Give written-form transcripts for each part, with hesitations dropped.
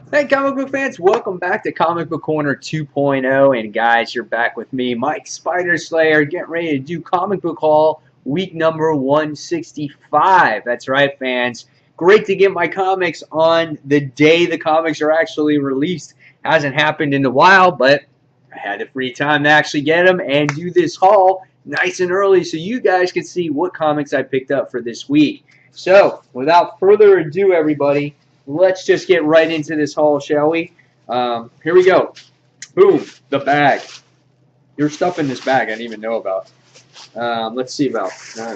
Hey, comic book fans, welcome back to Comic Book Corner 2.0. And guys, you're back with me, Mike Spider Slayer, getting ready to do Comic Book Haul week number 165. That's right, fans. Great to get my comics on the day the comics are actually released. Hasn't happened in a while, but I had the free time to actually get them and do this haul nice and early so you guys can see what comics I picked up for this week. So, without further ado, everybody, let's just get right into this haul, shall we? Here we go. Boom, the bag. There's stuff in this bag I didn't even know about. Let's see about.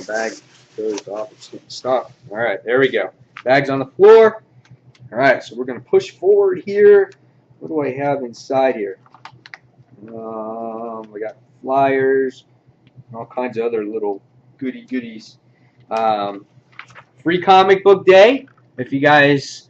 Bag goes off. It's getting stuck. All right, there we go. Bag's on the floor. All right, so we're going to push forward here. What do I have inside here? We got flyers, all kinds of other little goodies. Free comic book day. If you guys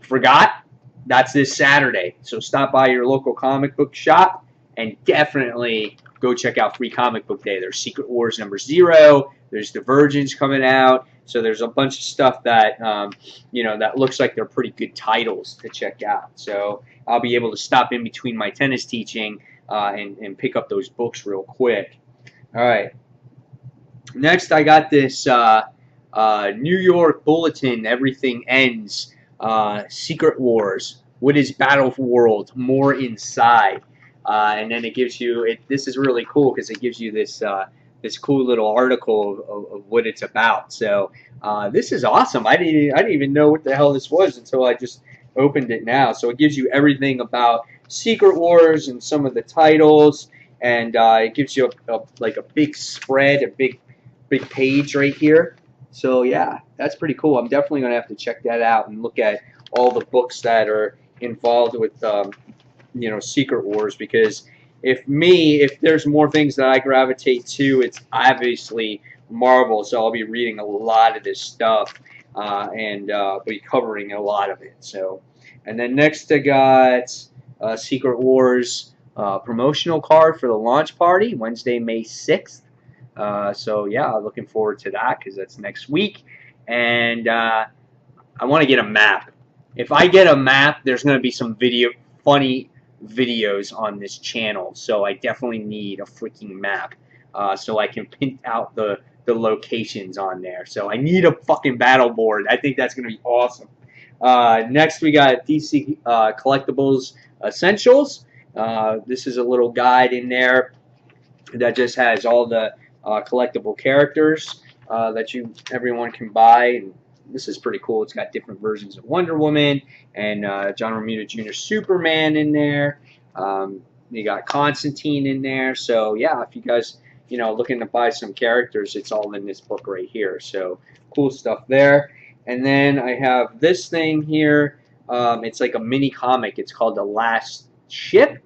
forgot, that's this Saturday. So stop by your local comic book shop and definitely go check out Free Comic Book Day. There's Secret Wars #0. There's Divergence coming out. So there's a bunch of stuff that that looks like they're pretty good titles to check out. So I'll be able to stop in between my tennis teaching and pick up those books real quick. All right. Next, I got this New York Bulletin. Everything ends. Secret Wars. What is Battleworld? More inside. And then it gives you. This is really cool because it gives you this this cool little article of what it's about. So this is awesome. I didn't even know what the hell this was until I just opened it now. So it gives you everything about Secret Wars and some of the titles, and it gives you like a big spread, a big page right here. So yeah, that's pretty cool. I'm definitely gonna have to check that out and look at all the books that are involved with Secret Wars, because if there's more things that I gravitate to, it's obviously Marvel. So I'll be reading a lot of this stuff and be covering a lot of it. So, and then next I got Secret Wars promotional card for the launch party Wednesday, May 6th. So yeah, looking forward to that because that's next week. And I want to get a map. If I get a map, there's going to be some funny videos on this channel. So I definitely need a freaking map so I can pin out the locations on there. So I need a fucking battle board. I think that's going to be awesome. Next, we got DC Collectibles Essentials. This is a little guide in there that just has all the collectible characters that everyone can buy, and this is pretty cool. It's got different versions of Wonder Woman and John Romita Jr. Superman in there. You got Constantine in there. So yeah, if you guys looking to buy some characters, it's all in this book right here. So cool stuff there. And then I have this thing here. It's like a mini comic. It's called The Last Ship,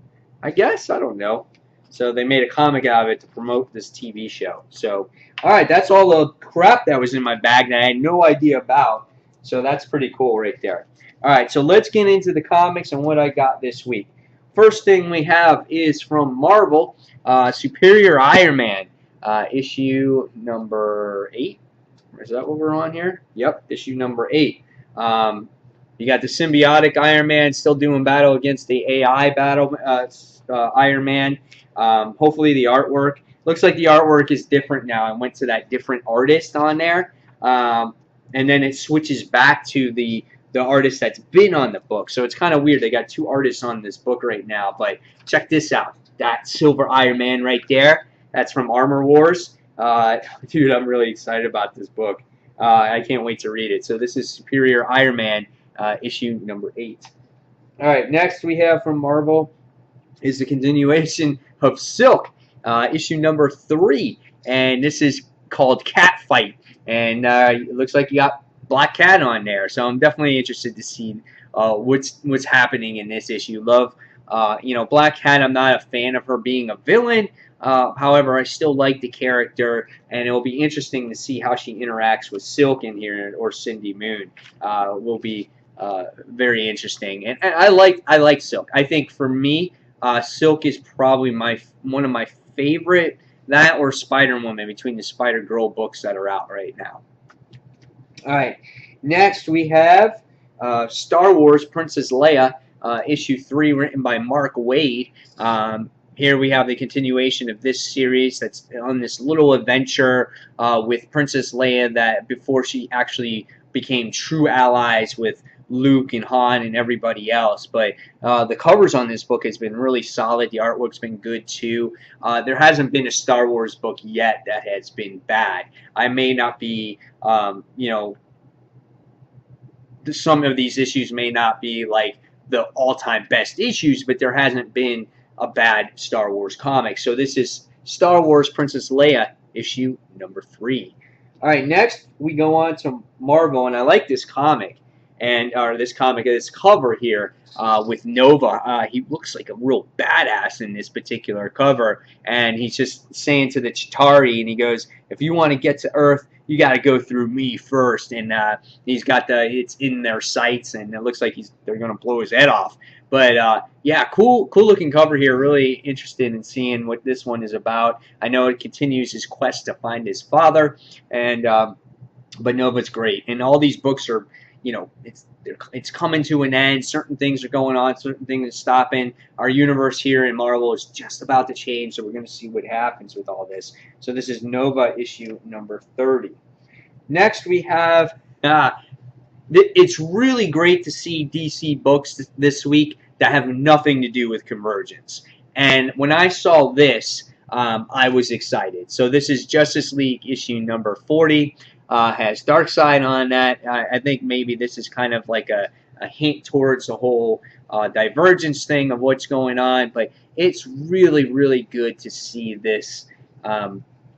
I guess. I don't know. So they made a comic out of it to promote this TV show. So, all right, that's all the crap that was in my bag that I had no idea about. So that's pretty cool right there. All right, so let's get into the comics and what I got this week. First thing we have is from Marvel, Superior Iron Man, issue number 8. Is that what we're on here? Yep, issue number 8. You got the symbiotic Iron Man still doing battle against the AI Iron Man. Hopefully the artwork looks like the artwork is different now. I went to that different artist on there, and then it switches back to the artist that's been on the book. So it's kind of weird. They got 2 artists on this book right now. But check this out. That Silver Iron Man right there. That's from Armor Wars. Dude, I'm really excited about this book. I can't wait to read it. So this is Superior Iron Man, issue number 8. All right, next we have from Marvel is the continuation of Silk, issue number 3, and this is called Cat Fight, and it looks like you got Black Cat on there, so I'm definitely interested to see what's happening in this issue. Love, Black Cat. I'm not a fan of her being a villain. However, I still like the character, and it will be interesting to see how she interacts with Silk in here, or Cindy Moon. Will be very interesting, and I like Silk. I think for me, Silk is probably one of my favorite. That or Spider-Woman, between the Spider-Girl books that are out right now. All right, next we have Star Wars Princess Leia, issue 3, written by Mark Waid. Here we have the continuation of this series that's on this little adventure with Princess Leia, that before she actually became true allies with Luke and Han and everybody else. But the covers on this book has been really solid. The artwork's been good too. There hasn't been a Star Wars book yet that has been bad. I may not be, some of these issues may not be like the all-time best issues, but there hasn't been a bad Star Wars comic. So this is Star Wars Princess Leia, issue number 3. All right, next we go on to Marvel, and I like this comic, this cover here with Nova. He looks like a real badass in this particular cover, and he's just saying to the Chitauri, and he goes, "If you want to get to Earth, you got to go through me first." And he's got it's in their sights, and it looks like they're gonna blow his head off. But yeah, cool looking cover here. Really interested in seeing what this one is about. I know it continues his quest to find his father, and but Nova's great, and all these books are, it's coming to an end. Certain things are going on, certain things are stopping. Our universe here in Marvel is just about to change, so we're going to see what happens with all this. So this is Nova issue number 30. Next we have, it's really great to see DC books this week that have nothing to do with Convergence. And when I saw this, I was excited. So this is Justice League issue number 40. Has Darkseid on that. I think maybe this is kind of like a hint towards the whole Divergence thing of what's going on, but it's really, really good to see this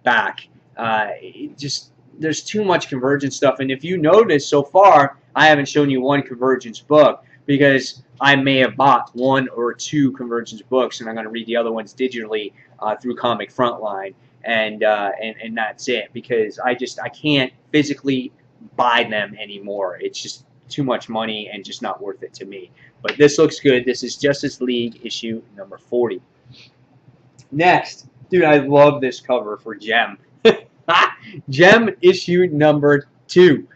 back. There's too much Convergence stuff, and if you notice so far, I haven't shown you one Convergence book because I may have bought 1 or 2 Convergence books, and I'm going to read the other ones digitally through Comic Frontline. And that's it, because I can't physically buy them anymore. It's just too much money and just not worth it to me. But this looks good. This is Justice League issue number 40. Next, dude, I love this cover for Gem. Gem issue number 2.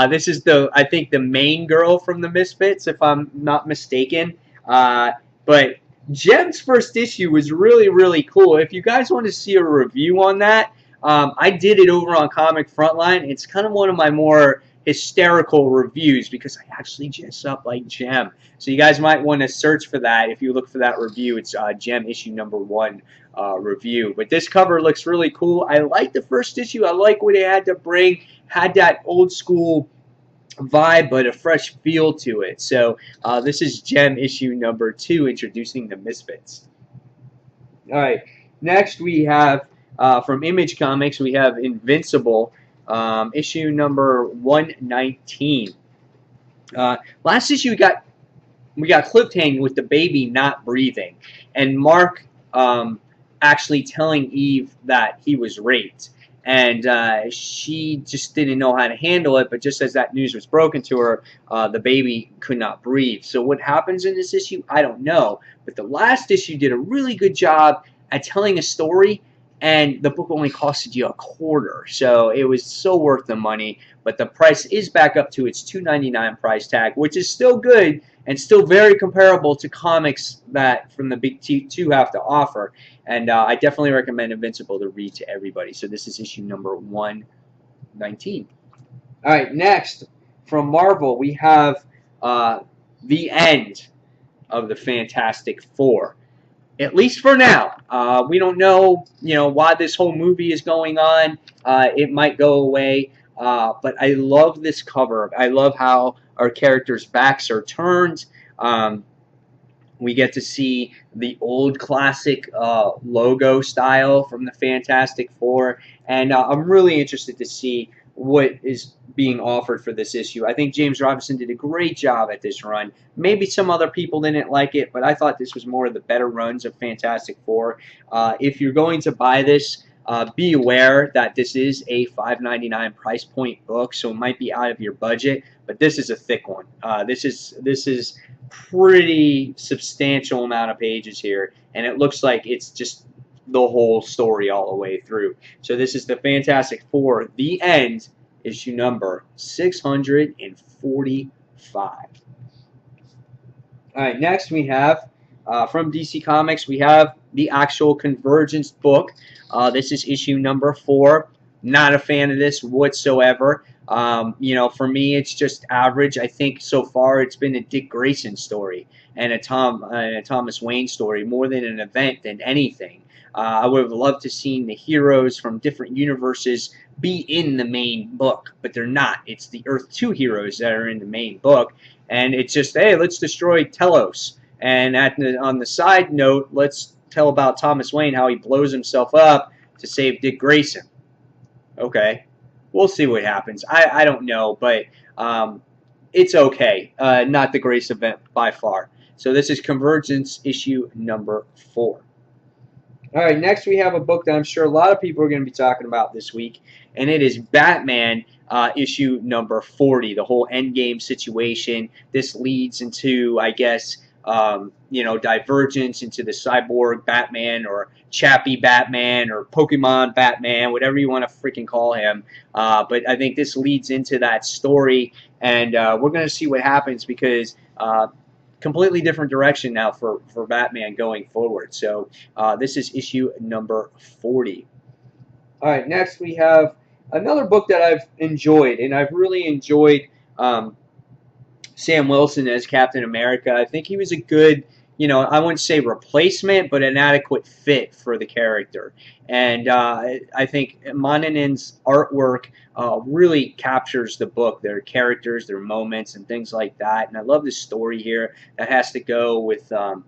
This is I think the main girl from the Misfits, if I'm not mistaken. But Gem's first issue was really, really cool. If you guys want to see a review on that, I did it over on Comic Frontline. It's kind of one of my more hysterical reviews because I actually dress up like Gem. So you guys might want to search for that. If you look for that review, it's Gem issue number 1 review. But this cover looks really cool. I like the first issue. I like what it had to bring. Had that old school vibe, but a fresh feel to it. So this is Gem issue number 2, introducing the Misfits. All right, next we have from Image Comics, we have Invincible, issue number 119. Last issue we got cliffhanging with the baby not breathing, and Mark actually telling Eve that he was raped. And she just didn't know how to handle it, but just as that news was broken to her, the baby could not breathe. So what happens in this issue, I don't know. But the last issue did a really good job at telling a story, and the book only costed you $0.25. So it was so worth the money. But the price is back up to its $2.99 price tag, which is still good and still very comparable to comics that from the big two have to offer. And I definitely recommend Invincible to read to everybody. So this is issue number 119. All right, next from Marvel, we have the end of the Fantastic Four. At least for now. We don't know, why this whole movie is going on. It might go away. But I love this cover. I love how our characters' backs are turned. We get to see the old classic logo style from the Fantastic Four. And I'm really interested to see what is being offered for this issue. I think James Robinson did a great job at this run. Maybe some other people didn't like it, but I thought this was more of the better runs of Fantastic Four. If you're going to buy this, be aware that this is a $5.99 price point book, so it might be out of your budget, but this is a thick one. This is pretty substantial amount of pages here, and it looks like it's just the whole story all the way through. So this is the Fantastic Four, The End, issue number 645. 5. All right, next we have from DC Comics, we have the actual Convergence book. This is issue number 4. Not a fan of this whatsoever. For me, it's just average. I think so far it's been a Dick Grayson story and a Thomas Wayne story more than an event than anything. I would have loved to seen the heroes from different universes be in the main book, but they're not. It's the Earth 2 heroes that are in the main book, and it's just, hey, let's destroy Telos. And on the side note, let's tell about Thomas Wayne, how he blows himself up to save Dick Grayson. Okay, we'll see what happens. I don't know, but it's okay. Not the greatest event by far. So this is Convergence issue number 4. All right, next we have a book that I'm sure a lot of people are going to be talking about this week, and it is Batman issue number 40, the whole Endgame situation. This leads into, I guess, divergence into the cyborg Batman or Chappie Batman or Pokemon Batman, whatever you want to freaking call him. But I think this leads into that story, and we're going to see what happens because completely different direction now for Batman going forward. So this is issue number 40. All right, next we have another book that I've enjoyed, and I've really enjoyed Sam Wilson as Captain America. I think he was a good, I wouldn't say replacement, but an adequate fit for the character. And I think Moninen's artwork really captures the book, their characters, their moments, and things like that. And I love the story here that has to go with the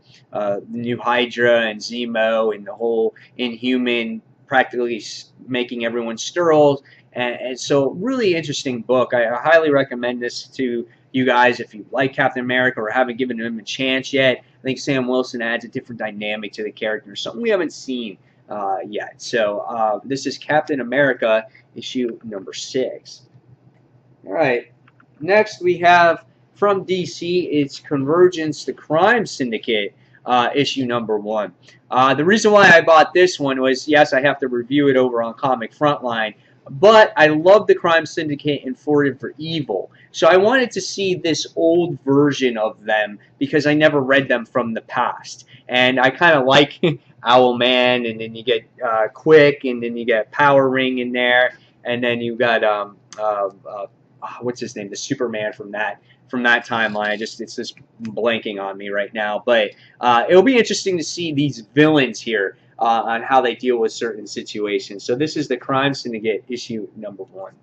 new Hydra and Zemo and the whole Inhuman practically making everyone sterile. And so really interesting book. I highly recommend this to you guys if you like Captain America or haven't given him a chance yet. I think Sam Wilson adds a different dynamic to the character, something we haven't seen yet. So this is Captain America issue number 6. All right, next we have from DC, it's Convergence, the Crime Syndicate issue number 1. The reason why I bought this one was, yes, I have to review it over on Comic Frontline, but I love the Crime Syndicate in For Evil. So I wanted to see this old version of them because I never read them from the past. And I kind of like Owlman, and then you get Quick, and then you get Power Ring in there, and then you got what's his name, the Superman from that timeline. It's just blanking on me right now. But it'll be interesting to see these villains here on how they deal with certain situations. So this is the Crime Syndicate issue number 1.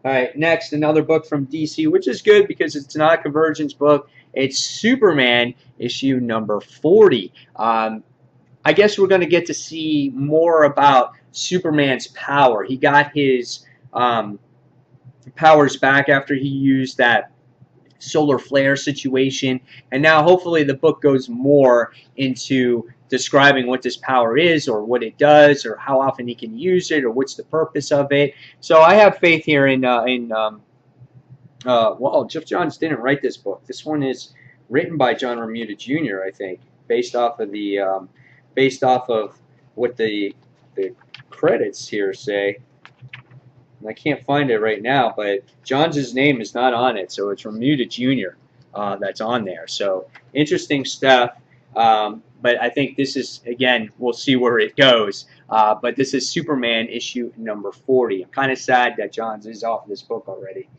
All right, next, another book from DC, which is good because it's not a Convergence book. It's Superman issue number 40. I guess we're going to get to see more about Superman's power. He got his powers back after he used that solar flare situation, and now hopefully the book goes more into describing what this power is or what it does or how often he can use it or what's the purpose of it. So I have faith here well, Jeff Johns didn't write this book. This one is written by John Romita Jr., I think, based off of what the credits here say. And I can't find it right now, but Johns' name is not on it, so it's Romita Jr. That's on there. So interesting stuff. But I think this is, again, we'll see where it goes. But this is Superman issue number 40. I'm kind of sad that Johns is off this book already.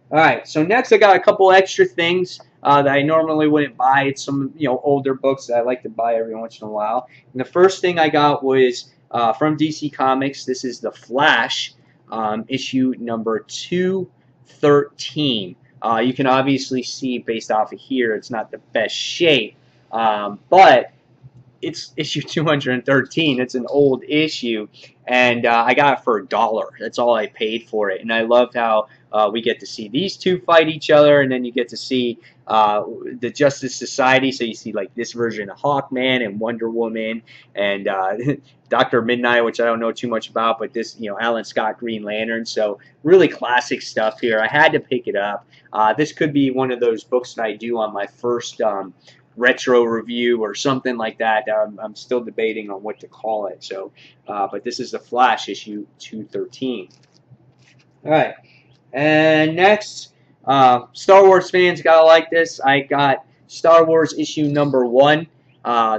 All right, so next I got a couple extra things that I normally wouldn't buy. It's some older books that I like to buy every once in a while. And the first thing I got was from DC Comics. This is The Flash, issue number 213. You can obviously see based off of here, it's not the best shape, but it's issue 213. It's an old issue, and I got it for $1. That's all I paid for it, and I loved how we get to see these two fight each other, and then you get to see the Justice Society. So you see like this version of Hawkman and Wonder Woman and Dr. Midnight, which I don't know too much about, but this, Alan Scott Green Lantern. So really classic stuff here. I had to pick it up. This could be one of those books that I do on my first retro review or something like that. I'm still debating on what to call it. So, but this is The Flash issue 213. All right, and next Star Wars fans gotta like this. I got Star Wars issue number 1.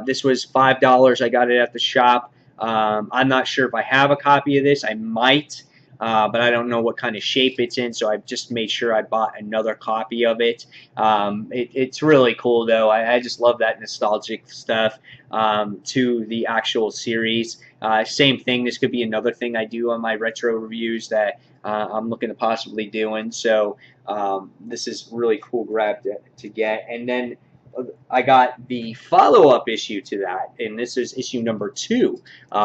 This was $5. I got it at the shop. I'm not sure if I have a copy of this. I might, but I don't know what kind of shape it's in, so I just made sure I bought another copy of it. It's really cool, though. I just love that nostalgic stuff to the actual series. Same thing. This could be another thing I do on my retro reviews that I'm looking to possibly doing. So this is really cool grab to get. And then I got the follow-up issue to that, and this is issue number 2.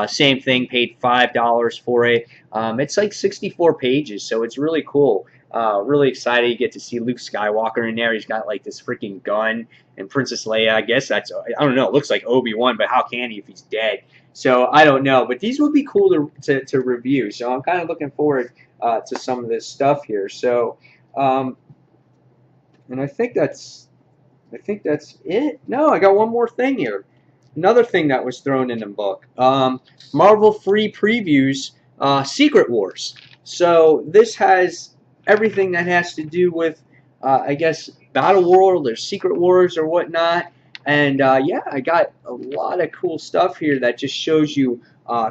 Same thing, paid $5 for it. It's like 64 pages, so it's really cool. Really excited. You get to see Luke Skywalker in there. He's got like this freaking gun, and Princess Leia. I guess that's, I don't know. It looks like Obi-Wan, but how can he if he's dead? So I don't know. But these would be cool to review. So I'm kind of looking forward to some of this stuff here. So, and I think that's it. No, I got one more thing here. Another thing that was thrown in the book. Marvel free previews, Secret Wars. So this has everything that has to do with, I guess, Battle World or Secret Wars or whatnot. And yeah, I got a lot of cool stuff here that just shows you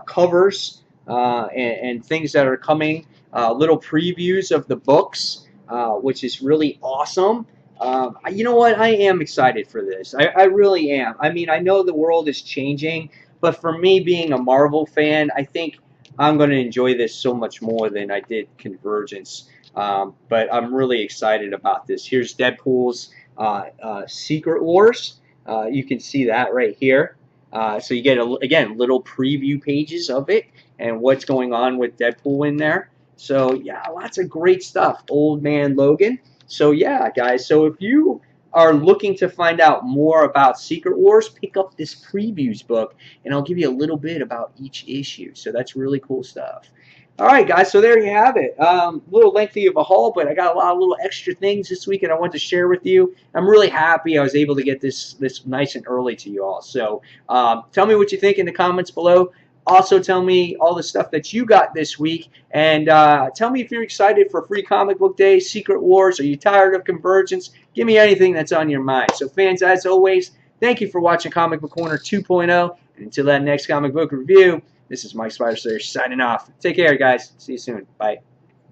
covers and things that are coming, little previews of the books, which is really awesome. You know what? I am excited for this. I really am. I mean, I know the world is changing, but for me, being a Marvel fan, I think I'm going to enjoy this so much more than I did Convergence. But I'm really excited about this. Here's Deadpool's Secret Wars. You can see that right here. So you get, again, little preview pages of it and what's going on with Deadpool in there. So, yeah, lots of great stuff. Old Man Logan. So yeah, guys, so if you are looking to find out more about Secret Wars, pick up this previews book, and I'll give you a little bit about each issue. So that's really cool stuff. All right, guys, so there you have it. A little lengthy of a haul, but I got a lot of little extra things this week, and I want to share with you. I'm really happy I was able to get this nice and early to you all. So tell me what you think in the comments below. Also, tell me all the stuff that you got this week, and tell me if you're excited for Free Comic Book Day, Secret Wars. Are you tired of Convergence? Give me anything that's on your mind. So, fans, as always, thank you for watching Comic Book Corner 2.0. And until that next comic book review, this is Mike Spider signing off. Take care, guys. See you soon. Bye.